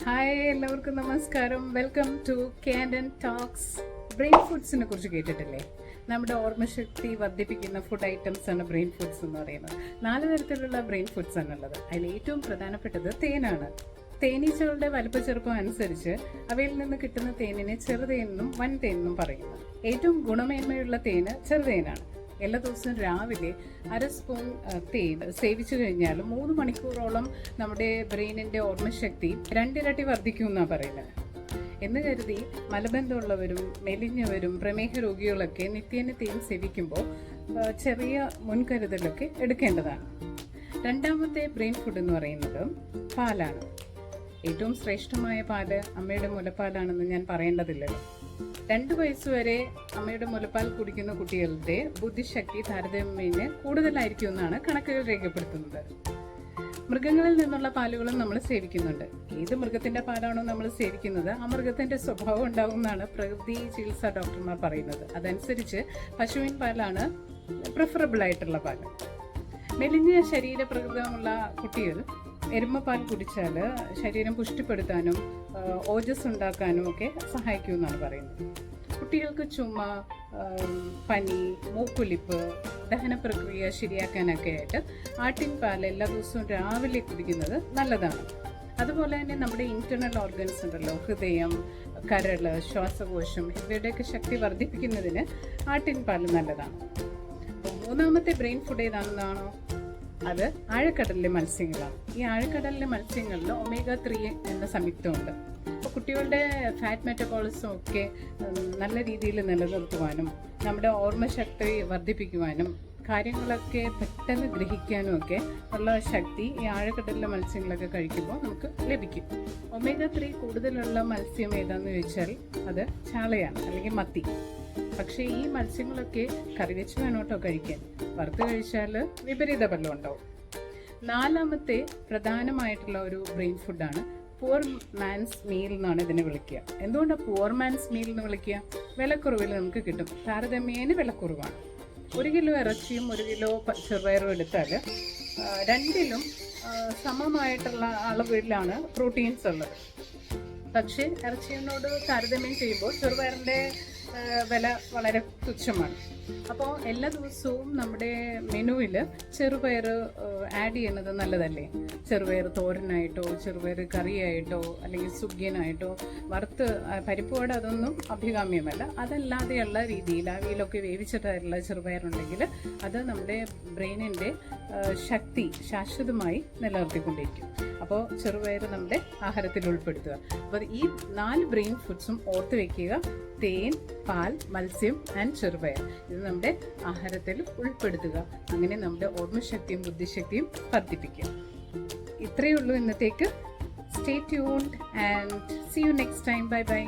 Hi, എല്ലാവർക്കും നമസ്കാരം. Welcome to Kandan talks. Brain ഫുഡ്സിനെ കുറിച്ച് കേട്ടിട്ടില്ലേ? നമ്മുടെ ഓർമ്മശക്തി വർദ്ധിപ്പിക്കുന്ന ഫുഡ് ഐറ്റംസ് ആണ് ബ്രെയിൻ ഫുഡ്സ് എന്ന് പറയുന്നത്. 4 തരത്തിലുള്ള ബ്രെയിൻ ഫുഡ്സ് ആണുള്ളത്. അതിൽ ഏറ്റവും പ്രധാനപ്പെട്ടത് തേനാണ്. തേനീച്ചകളുടെ വലുപ്പ ചെറുപ്പം അനുസരിച്ച് അവയിൽ നിന്ന് കിട്ടുന്ന തേനിനെ ചെറുതേനെന്നും വൻതേനെന്നും പറയുന്നു. ഏറ്റവും ഗുണമേന്മയുള്ള തേന് ചെറുതേനാണ്. എല്ലാ ദിവസവും രാവിലെ 1/2 സ്പൂൺ തേൻ സേവിച്ചു കഴിഞ്ഞാൽ 3 മണിക്കൂറോളം നമ്മുടെ ബ്രെയിനിൻ്റെ ഓർമ്മശക്തി 2 ഇരട്ടി വർദ്ധിക്കും എന്നാണ് പറയുന്നത്. എന്ന് കരുതി മലബന്ധമുള്ളവരും മെലിഞ്ഞവരും പ്രമേഹ രോഗികളൊക്കെ നിത്യേന തേൻ സേവിക്കുമ്പോൾ ചെറിയ മുൻകരുതലൊക്കെ എടുക്കേണ്ടതാണ്. രണ്ടാമത്തെ ബ്രെയിൻ ഫുഡ് എന്ന് പറയുന്നത് പാലാണ്. ഏറ്റവും ശ്രേഷ്ഠമായ പാല് അമ്മയുടെ മുലപ്പാലാണെന്ന് ഞാൻ പറയേണ്ടതില്ലല്ലോ. 2 വയസ്സുവരെ അമ്മയുടെ മുലപ്പാൽ കുടിക്കുന്ന കുട്ടികളുടെ ബുദ്ധിശക്തി താരതമ്യേന കൂടുതലായിരിക്കും എന്നാണ് കണക്കുകൾ രേഖപ്പെടുത്തുന്നത്. മൃഗങ്ങളിൽ നിന്നുള്ള പാലുകളും നമ്മൾ സേവിക്കുന്നുണ്ട്. ഏത് മൃഗത്തിന്റെ പാലാണോ നമ്മൾ സേവിക്കുന്നത് ആ മൃഗത്തിന്റെ സ്വഭാവം ഉണ്ടാകും എന്നാണ് പ്രകൃതി ചികിത്സാ ഡോക്ടർമാർ പറയുന്നത്. അതനുസരിച്ച് പശുവിൻ പാലാണ് പ്രിഫറബിൾ ആയിട്ടുള്ള പാല്. മെലിഞ്ഞ ശരീരപ്രകൃതമുള്ള കുട്ടികൾ എരുമപ്പാൽ കുടിച്ചാൽ ശരീരം പുഷ്ടിപ്പെടുത്താനും ഓജസ് ഉണ്ടാക്കാനും ഒക്കെ സഹായിക്കുമെന്നാണ് പറയുന്നത്. കുട്ടികൾക്ക് ചുമ, പനി, മൂക്കൊലിപ്പ്, ദഹന പ്രക്രിയ ശരിയാക്കാനൊക്കെ ആയിട്ട് ആട്ടിൻ പാൽ എല്ലാ ദിവസവും രാവിലെ കുടിക്കുന്നത് നല്ലതാണ്. അതുപോലെ തന്നെ നമ്മുടെ ഇന്റേണൽ ഓർഗൻസ് ഉണ്ടല്ലോ, ഹൃദയം, കരള്, ശ്വാസകോശം ഇവയുടെയൊക്കെ ശക്തി വർദ്ധിപ്പിക്കുന്നതിന് ആട്ടിൻ പാൽ നല്ലതാണ്. മൂന്നാമത്തെ ബ്രെയിൻ ഫുഡ് ഏതാണെന്നാണോ? അത് ആഴക്കടലിലെ മത്സ്യങ്ങളാണ്. ഈ ആഴക്കടലിലെ മത്സ്യങ്ങളിൽ omega-3 എന്ന സംയുക്തമുണ്ട്. അപ്പോൾ കുട്ടികളുടെ ഫാറ്റ് മെറ്റബോളിസം ഒക്കെ നല്ല രീതിയിൽ നിലനിർത്തുവാനും നമ്മുടെ ഓർമ്മശക്തി വർദ്ധിപ്പിക്കുവാനും കാര്യങ്ങളൊക്കെ പെട്ടെന്ന് ഗ്രഹിക്കാനും ഒക്കെ ഉള്ള ശക്തി ഈ ആഴക്കടലിലെ മത്സ്യങ്ങളൊക്കെ കഴിക്കുമ്പോൾ നമുക്ക് ലഭിക്കും. omega-3 കൂടുതലുള്ള മത്സ്യം ഏതാണെന്ന് ചോദിച്ചാൽ അത് ചാളയാണ്, അല്ലെങ്കിൽ മത്തി. പക്ഷേ ഈ മത്സ്യങ്ങളൊക്കെ കറി വെച്ച് വേണം കേട്ടോ കഴിക്കാൻ. വറുത്ത് കഴിച്ചാൽ വിപരീത ഫലം ഉണ്ടാവും. 4ാമത്തെ പ്രധാനമായിട്ടുള്ള ഒരു ബ്രെയിൻ ഫുഡാണ് പുവർ മാൻസ് മീൽ എന്നാണ് ഇതിനെ വിളിക്കുക. എന്തുകൊണ്ടാണ് പുവർ മാൻസ് മീൽ എന്ന് വിളിക്കുക? വിലക്കുറവിൽ നമുക്ക് കിട്ടും. താരതമ്യേന വിലക്കുറവാണ്. 1 കിലോ ഇറച്ചിയും 1 കിലോ ചെറുപയറും എടുത്താൽ രണ്ടിലും സമമായിട്ടുള്ള അളവിലാണ് പ്രോട്ടീൻസ് ഉള്ളത്. പക്ഷേ ഇറച്ചിയോട് താരതമ്യം ചെയ്യുമ്പോൾ ചെറുപയറിൻ്റെ വില വളരെ തുച്ഛമാണ്. അപ്പോൾ എല്ലാ ദിവസവും നമ്മുടെ മെനുവിൽ ചെറുപയർ ആഡ് ചെയ്യുന്നത് നല്ലതല്ലേ? ചെറുപയർ തോരനായിട്ടോ ചെറുപയർ കറിയായിട്ടോ അല്ലെങ്കിൽ സുഗ്യനായിട്ടോ വറുത്ത് പരിപ്പുവട അതൊന്നും അഭികാമ്യമല്ല. അതല്ലാതെയുള്ള രീതിയിൽ ആവിയിലൊക്കെ വേവിച്ചിട്ടുള്ള ചെറുപയറുണ്ടെങ്കിൽ അത് നമ്മുടെ ബ്രെയിനിൻ്റെ ശക്തി ശാശ്വതമായി നിലനിർത്തിക്കൊണ്ടിരിക്കും. അപ്പോൾ ചെറുപയർ നമ്മുടെ ആഹാരത്തിൽ ഉൾപ്പെടുത്തുക. അപ്പോൾ ഈ 4 ബ്രെയിൻ ഫുഡ്സും ഓർത്ത് വയ്ക്കുക. തേൻ, പാൽ, മത്സ്യം ആൻഡ് ചെറുപയർ ഇത് നമ്മുടെ ആഹാരത്തിൽ ഉൾപ്പെടുത്തുക. അങ്ങനെ നമ്മുടെ ഓർമ്മശക്തിയും ബുദ്ധിശക്തിയും വർദ്ധിപ്പിക്കുക. ഇത്രയേ ഉള്ളൂ ഇന്നത്തേക്ക്. Stay tuned and see you next time. Bye by.